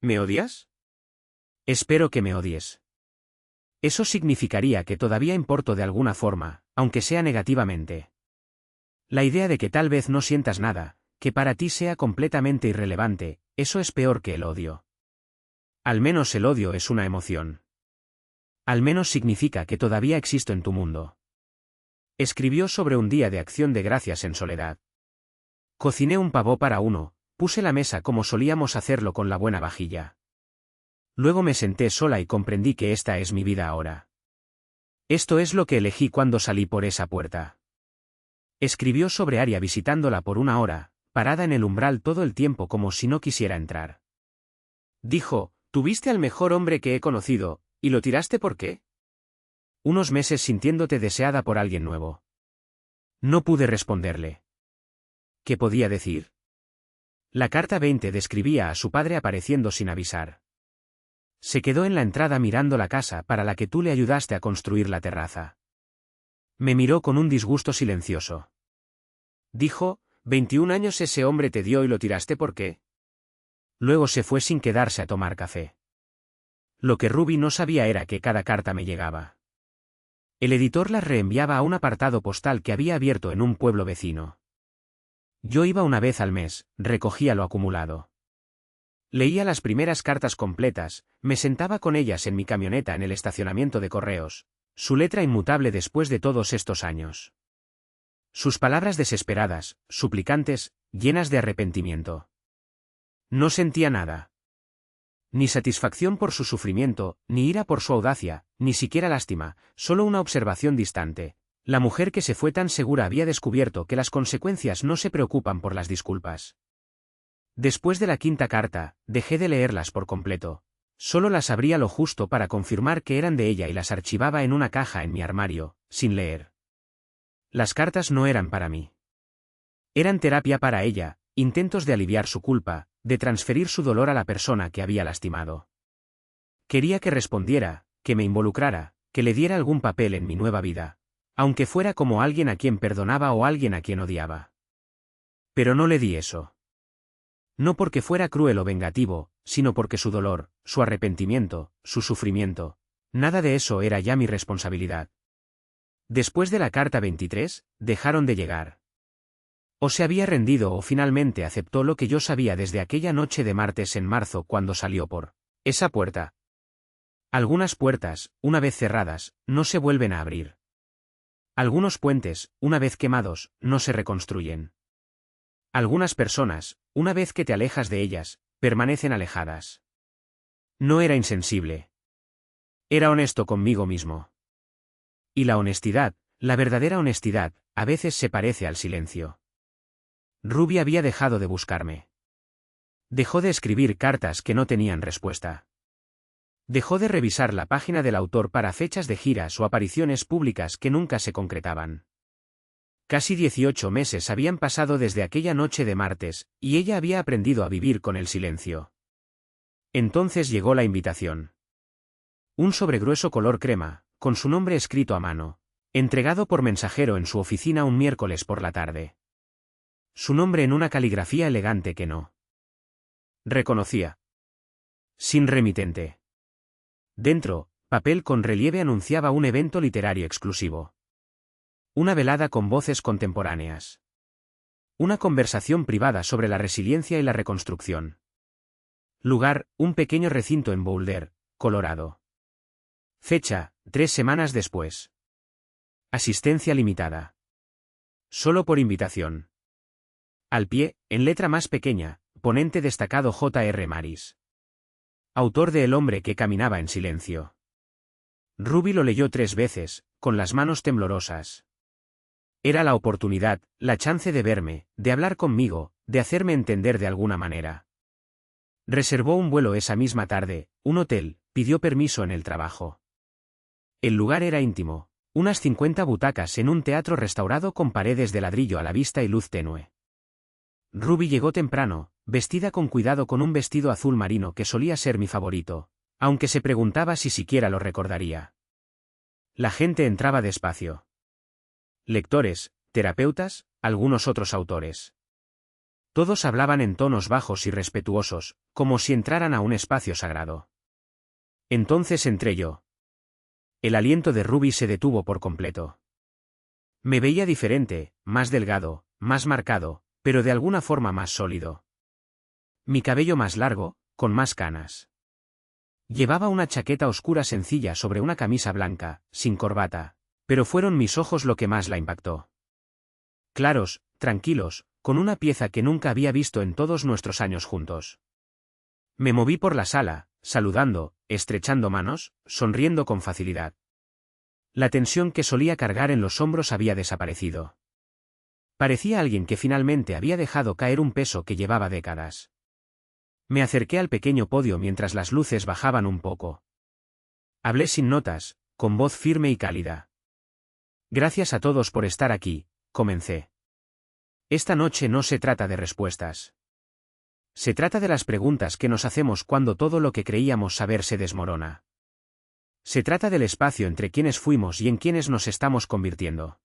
¿Me odias? Espero que me odies. Eso significaría que todavía importo de alguna forma, aunque sea negativamente. La idea de que tal vez no sientas nada, que para ti sea completamente irrelevante, eso es peor que el odio. Al menos el odio es una emoción. Al menos significa que todavía existo en tu mundo. Escribió sobre un día de acción de gracias en soledad. Cociné un pavó para uno, puse la mesa como solíamos hacerlo con la buena vajilla. Luego me senté sola y comprendí que esta es mi vida ahora. Esto es lo que elegí cuando salí por esa puerta. Escribió sobre Aria visitándola por 1 hora, parada en el umbral todo el tiempo como si no quisiera entrar. Dijo, tuviste al mejor hombre que he conocido, ¿y lo tiraste por qué? Unos meses sintiéndote deseada por alguien nuevo. No pude responderle. ¿Qué podía decir? La carta 20 describía a su padre apareciendo sin avisar. Se quedó en la entrada mirando la casa para la que tú le ayudaste a construir la terraza. Me miró con un disgusto silencioso. Dijo, 21 años ese hombre te dio y lo tiraste ¿por qué? Luego se fue sin quedarse a tomar café. Lo que Ruby no sabía era que cada carta me llegaba. El editor las reenviaba a un apartado postal que había abierto en un pueblo vecino. Yo iba una vez al mes, recogía lo acumulado. Leía las primeras cartas completas, me sentaba con ellas en mi camioneta en el estacionamiento de correos, su letra inmutable después de todos estos años. Sus palabras desesperadas, suplicantes, llenas de arrepentimiento. No sentía nada. Ni satisfacción por su sufrimiento, ni ira por su audacia, ni siquiera lástima, solo una observación distante. La mujer que se fue tan segura había descubierto que las consecuencias no se preocupan por las disculpas. Después de la 5ª carta, dejé de leerlas por completo. Solo las abría lo justo para confirmar que eran de ella y las archivaba en una caja en mi armario, sin leer. Las cartas no eran para mí. Eran terapia para ella, intentos de aliviar su culpa, de transferir su dolor a la persona que había lastimado. Quería que respondiera, que me involucrara, que le diera algún papel en mi nueva vida, aunque fuera como alguien a quien perdonaba o alguien a quien odiaba. Pero no le di eso. No porque fuera cruel o vengativo, sino porque su dolor, su arrepentimiento, su sufrimiento, nada de eso era ya mi responsabilidad. Después de la carta 23, dejaron de llegar. O se había rendido o finalmente aceptó lo que yo sabía desde aquella noche de martes en marzo cuando salió por esa puerta. Algunas puertas, una vez cerradas, no se vuelven a abrir. Algunos puentes, una vez quemados, no se reconstruyen. Algunas personas, una vez que te alejas de ellas, permanecen alejadas. No era insensible. Era honesto conmigo mismo. Y la honestidad, la verdadera honestidad, a veces se parece al silencio. Ruby había dejado de buscarme. Dejó de escribir cartas que no tenían respuesta. Dejó de revisar la página del autor para fechas de giras o apariciones públicas que nunca se concretaban. Casi 18 meses habían pasado desde aquella noche de martes, y ella había aprendido a vivir con el silencio. Entonces llegó la invitación. Un sobregrueso color crema, con su nombre escrito a mano, entregado por mensajero en su oficina un miércoles por la tarde. Su nombre en una caligrafía elegante que no reconocía. Sin remitente. Dentro, papel con relieve anunciaba un evento literario exclusivo. Una velada con voces contemporáneas. Una conversación privada sobre la resiliencia y la reconstrucción. Lugar, un pequeño recinto en Boulder, Colorado. Fecha, 3 semanas después. Asistencia limitada. Solo por invitación. Al pie, en letra más pequeña, ponente destacado J.R. Maris. Autor de El hombre que caminaba en silencio. Ruby lo leyó 3 veces, con las manos temblorosas. Era la oportunidad, la chance de verme, de hablar conmigo, de hacerme entender de alguna manera. Reservó un vuelo esa misma tarde, un hotel, pidió permiso en el trabajo. El lugar era íntimo, unas 50 butacas en un teatro restaurado con paredes de ladrillo a la vista y luz tenue. Ruby llegó temprano, vestida con cuidado con un vestido azul marino que solía ser mi favorito, aunque se preguntaba si siquiera lo recordaría. La gente entraba despacio. Lectores, terapeutas, algunos otros autores. Todos hablaban en tonos bajos y respetuosos, como si entraran a un espacio sagrado. Entonces entré yo. El aliento de Ruby se detuvo por completo. Me veía diferente, más delgado, más marcado, pero de alguna forma más sólido. Mi cabello más largo, con más canas. Llevaba una chaqueta oscura sencilla sobre una camisa blanca, sin corbata, pero fueron mis ojos lo que más la impactó. Claros, tranquilos, con una pieza que nunca había visto en todos nuestros años juntos. Me moví por la sala, saludando, estrechando manos, sonriendo con facilidad. La tensión que solía cargar en los hombros había desaparecido. Parecía alguien que finalmente había dejado caer un peso que llevaba décadas. Me acerqué al pequeño podio mientras las luces bajaban un poco. Hablé sin notas, con voz firme y cálida. Gracias a todos por estar aquí, comencé. Esta noche no se trata de respuestas. Se trata de las preguntas que nos hacemos cuando todo lo que creíamos saber se desmorona. Se trata del espacio entre quienes fuimos y en quienes nos estamos convirtiendo.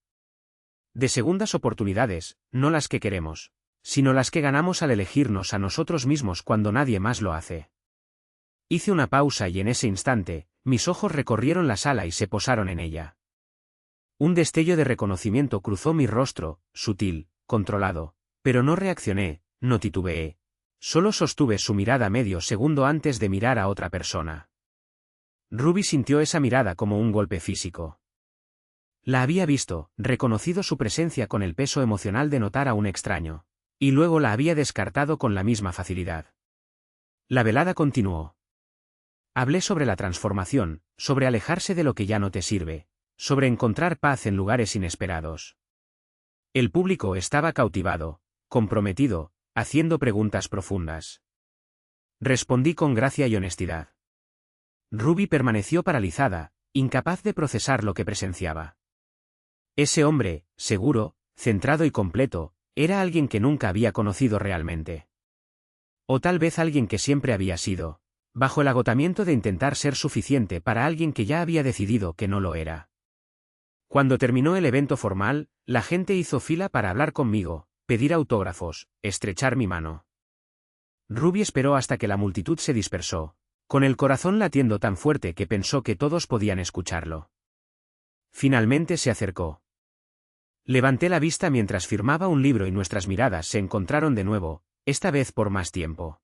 De segundas oportunidades, no las que queremos, sino las que ganamos al elegirnos a nosotros mismos cuando nadie más lo hace. Hice una pausa y en ese instante, mis ojos recorrieron la sala y se posaron en ella. Un destello de reconocimiento cruzó mi rostro, sutil, controlado, pero no reaccioné, no titubeé. Solo sostuve su mirada medio segundo antes de mirar a otra persona. Ruby sintió esa mirada como un golpe físico. La había visto, reconocido su presencia con el peso emocional de notar a un extraño, y luego la había descartado con la misma facilidad. La velada continuó. Hablé sobre la transformación, sobre alejarse de lo que ya no te sirve, sobre encontrar paz en lugares inesperados. El público estaba cautivado, comprometido, haciendo preguntas profundas. Respondí con gracia y honestidad. Ruby permaneció paralizada, incapaz de procesar lo que presenciaba. Ese hombre, seguro, centrado y completo, era alguien que nunca había conocido realmente. O tal vez alguien que siempre había sido, bajo el agotamiento de intentar ser suficiente para alguien que ya había decidido que no lo era. Cuando terminó el evento formal, la gente hizo fila para hablar conmigo, pedir autógrafos, estrechar mi mano. Ruby esperó hasta que la multitud se dispersó, con el corazón latiendo tan fuerte que pensó que todos podían escucharlo. Finalmente se acercó. Levanté la vista mientras firmaba un libro y nuestras miradas se encontraron de nuevo, esta vez por más tiempo.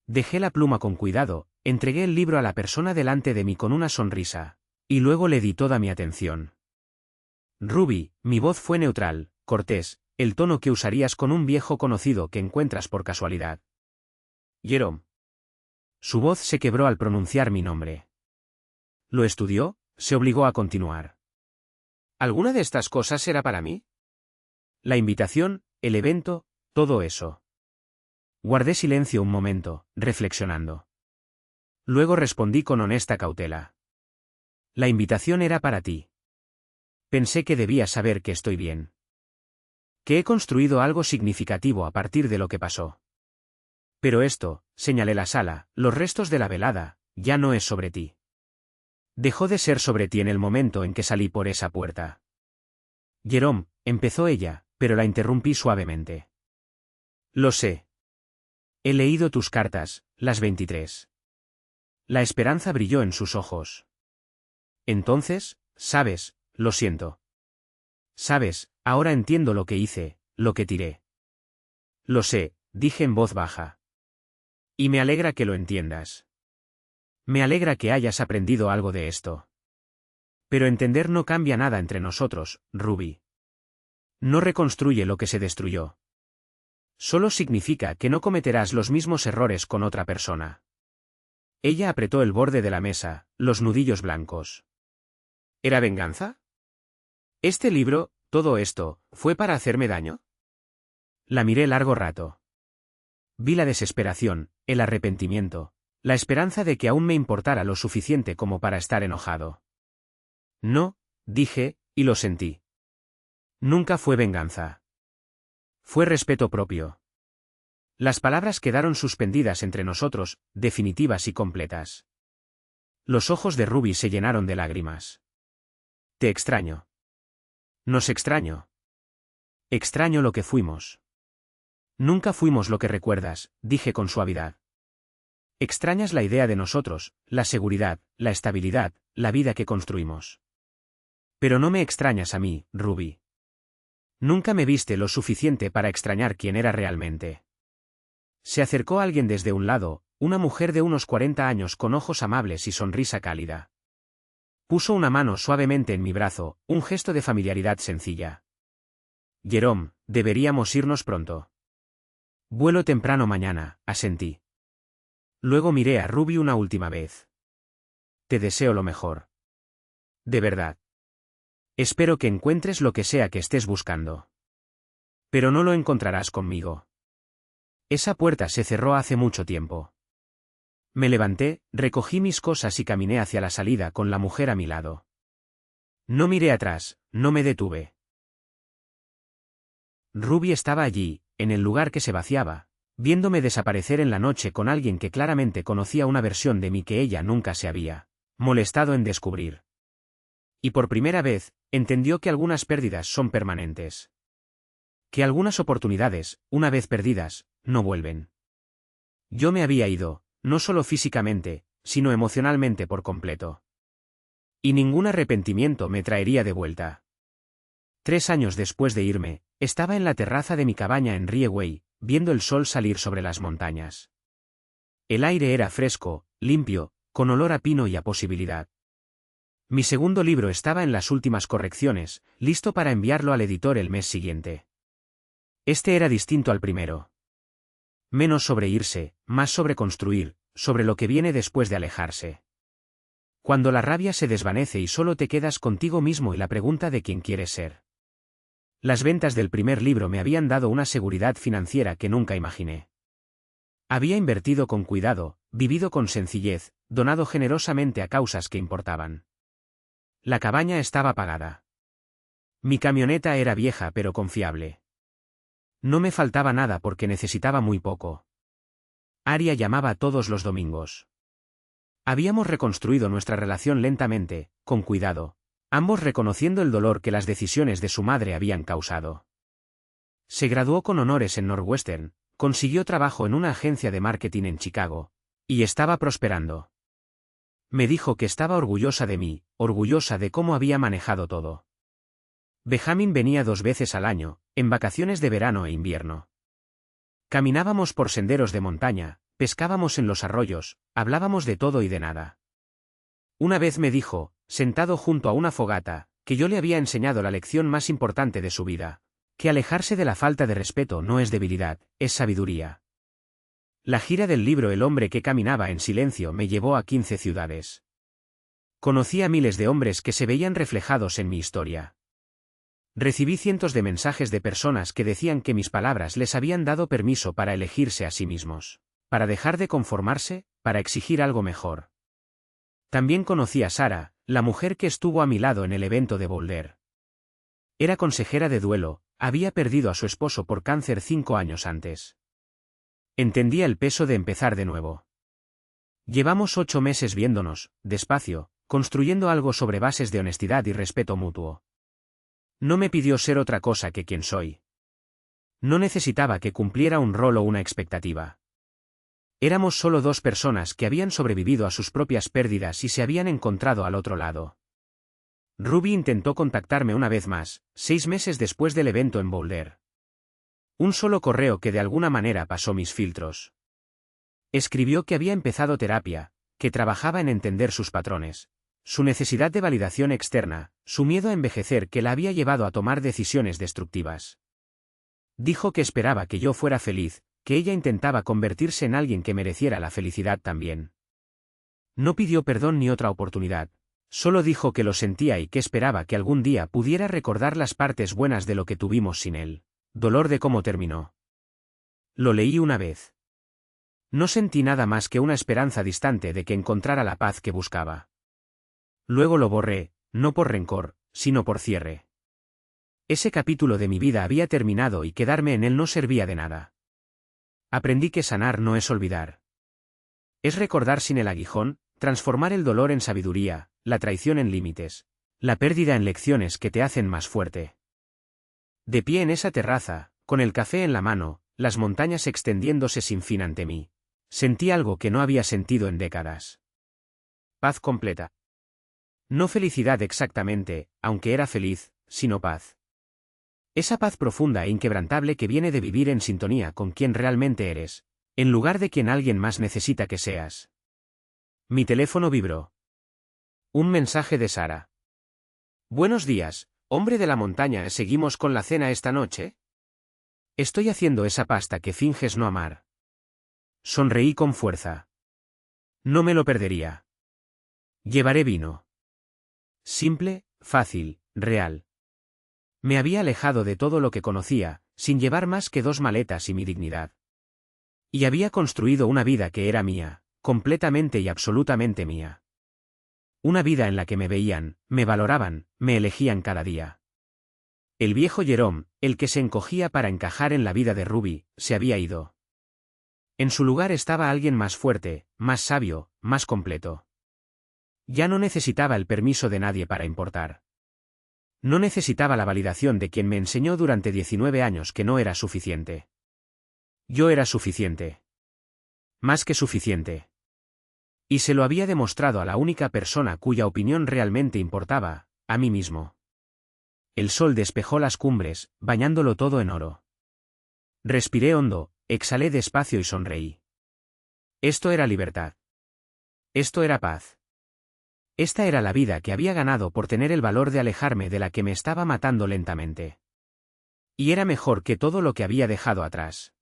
Dejé la pluma con cuidado, entregué el libro a la persona delante de mí con una sonrisa, y luego le di toda mi atención. Ruby, mi voz fue neutral, cortés, el tono que usarías con un viejo conocido que encuentras por casualidad. Jerome. Su voz se quebró al pronunciar mi nombre. ¿Lo estudió? Se obligó a continuar. ¿Alguna de estas cosas era para mí? La invitación, el evento, todo eso. Guardé silencio un momento, reflexionando. Luego respondí con honesta cautela. La invitación era para ti. Pensé que debías saber que estoy bien. Que he construido algo significativo a partir de lo que pasó. Pero esto, señalé la sala, los restos de la velada, ya no es sobre ti. Dejó de ser sobre ti en el momento en que salí por esa puerta. Jerome, empezó ella, pero la interrumpí suavemente. Lo sé. He leído tus cartas, las 23. La esperanza brilló en sus ojos. Entonces, sabes, lo siento. Sabes, ahora entiendo lo que hice, lo que tiré. Lo sé, dije en voz baja. Y me alegra que lo entiendas. Me alegra que hayas aprendido algo de esto. Pero entender no cambia nada entre nosotros, Ruby. No reconstruye lo que se destruyó. Solo significa que no cometerás los mismos errores con otra persona. Ella apretó el borde de la mesa, los nudillos blancos. ¿Era venganza? ¿Este libro, todo esto, fue para hacerme daño? La miré largo rato. Vi la desesperación, el arrepentimiento, la esperanza de que aún me importara lo suficiente como para estar enojado. No, dije, y lo sentí. Nunca fue venganza. Fue respeto propio. Las palabras quedaron suspendidas entre nosotros, definitivas y completas. Los ojos de Ruby se llenaron de lágrimas. Te extraño. Nos extraño. Extraño lo que fuimos. Nunca fuimos lo que recuerdas, dije con suavidad. Extrañas la idea de nosotros, la seguridad, la estabilidad, la vida que construimos. Pero no me extrañas a mí, Ruby. Nunca me viste lo suficiente para extrañar quién era realmente. Se acercó alguien desde un lado, una mujer de unos 40 años con ojos amables y sonrisa cálida. Puso una mano suavemente en mi brazo, un gesto de familiaridad sencilla. Jerome, deberíamos irnos pronto. Vuelo temprano mañana, asentí. Luego miré a Ruby una última vez. Te deseo lo mejor. De verdad. Espero que encuentres lo que sea que estés buscando. Pero no lo encontrarás conmigo. Esa puerta se cerró hace mucho tiempo. Me levanté, recogí mis cosas y caminé hacia la salida con la mujer a mi lado. No miré atrás, no me detuve. Ruby estaba allí, en el lugar que se vaciaba, viéndome desaparecer en la noche con alguien que claramente conocía una versión de mí que ella nunca se había molestado en descubrir. Y por primera vez, entendió que algunas pérdidas son permanentes. Que algunas oportunidades, una vez perdidas, no vuelven. Yo me había ido, no solo físicamente, sino emocionalmente por completo. Y ningún arrepentimiento me traería de vuelta. 3 años después de irme, estaba en la terraza de mi cabaña en Rieway, viendo el sol salir sobre las montañas. El aire era fresco, limpio, con olor a pino y a posibilidad. Mi segundo libro estaba en las últimas correcciones, listo para enviarlo al editor el mes siguiente. Este era distinto al primero. Menos sobre irse, más sobre construir, sobre lo que viene después de alejarse. Cuando la rabia se desvanece y solo te quedas contigo mismo y la pregunta de quién quieres ser. Las ventas del primer libro me habían dado una seguridad financiera que nunca imaginé. Había invertido con cuidado, vivido con sencillez, donado generosamente a causas que importaban. La cabaña estaba pagada. Mi camioneta era vieja pero confiable. No me faltaba nada porque necesitaba muy poco. Aria llamaba todos los domingos. Habíamos reconstruido nuestra relación lentamente, con cuidado, ambos reconociendo el dolor que las decisiones de su madre habían causado. Se graduó con honores en Northwestern, consiguió trabajo en una agencia de marketing en Chicago, y estaba prosperando. Me dijo que estaba orgullosa de mí, orgullosa de cómo había manejado todo. Benjamin venía 2 veces al año, en vacaciones de verano e invierno. Caminábamos por senderos de montaña, pescábamos en los arroyos, hablábamos de todo y de nada. Una vez me dijo, sentado junto a una fogata, que yo le había enseñado la lección más importante de su vida, que alejarse de la falta de respeto no es debilidad, es sabiduría. La gira del libro El hombre que caminaba en silencio me llevó a 15 ciudades. Conocí a miles de hombres que se veían reflejados en mi historia. Recibí cientos de mensajes de personas que decían que mis palabras les habían dado permiso para elegirse a sí mismos, para dejar de conformarse, para exigir algo mejor. También conocí a Sara, la mujer que estuvo a mi lado en el evento de Boulder. Era consejera de duelo, había perdido a su esposo por cáncer 5 años antes. Entendía el peso de empezar de nuevo. Llevamos 8 meses viéndonos, despacio, construyendo algo sobre bases de honestidad y respeto mutuo. No me pidió ser otra cosa que quien soy. No necesitaba que cumpliera un rol o una expectativa. Éramos solo 2 personas que habían sobrevivido a sus propias pérdidas y se habían encontrado al otro lado. Ruby intentó contactarme una vez más, 6 meses después del evento en Boulder. Un solo correo que de alguna manera pasó mis filtros. Escribió que había empezado terapia, que trabajaba en entender sus patrones, su necesidad de validación externa, su miedo a envejecer que la había llevado a tomar decisiones destructivas. Dijo que esperaba que yo fuera feliz, que ella intentaba convertirse en alguien que mereciera la felicidad también. No pidió perdón ni otra oportunidad, solo dijo que lo sentía y que esperaba que algún día pudiera recordar las partes buenas de lo que tuvimos sin él. Dolor de cómo terminó. Lo leí una vez. No sentí nada más que una esperanza distante de que encontrara la paz que buscaba. Luego lo borré, no por rencor, sino por cierre. Ese capítulo de mi vida había terminado y quedarme en él no servía de nada. Aprendí que sanar no es olvidar. Es recordar sin el aguijón, transformar el dolor en sabiduría, la traición en límites, la pérdida en lecciones que te hacen más fuerte. De pie en esa terraza, con el café en la mano, las montañas extendiéndose sin fin ante mí, sentí algo que no había sentido en décadas. Paz completa. No felicidad exactamente, aunque era feliz, sino paz. Esa paz profunda e inquebrantable que viene de vivir en sintonía con quien realmente eres, en lugar de quien alguien más necesita que seas. Mi teléfono vibró. Un mensaje de Sara. Buenos días, hombre de la montaña, ¿seguimos con la cena esta noche? Estoy haciendo esa pasta que finges no amar. Sonreí con fuerza. No me lo perdería. Llevaré vino. Simple, fácil, real. Me había alejado de todo lo que conocía, sin llevar más que 2 maletas y mi dignidad. Y había construido una vida que era mía, completamente y absolutamente mía. Una vida en la que me veían, me valoraban, me elegían cada día. El viejo Jerome, el que se encogía para encajar en la vida de Ruby, se había ido. En su lugar estaba alguien más fuerte, más sabio, más completo. Ya no necesitaba el permiso de nadie para importar. No necesitaba la validación de quien me enseñó durante 19 años que no era suficiente. Yo era suficiente. Más que suficiente. Y se lo había demostrado a la única persona cuya opinión realmente importaba, a mí mismo. El sol despejó las cumbres, bañándolo todo en oro. Respiré hondo, exhalé despacio y sonreí. Esto era libertad. Esto era paz. Esta era la vida que había ganado por tener el valor de alejarme de la que me estaba matando lentamente. Y era mejor que todo lo que había dejado atrás.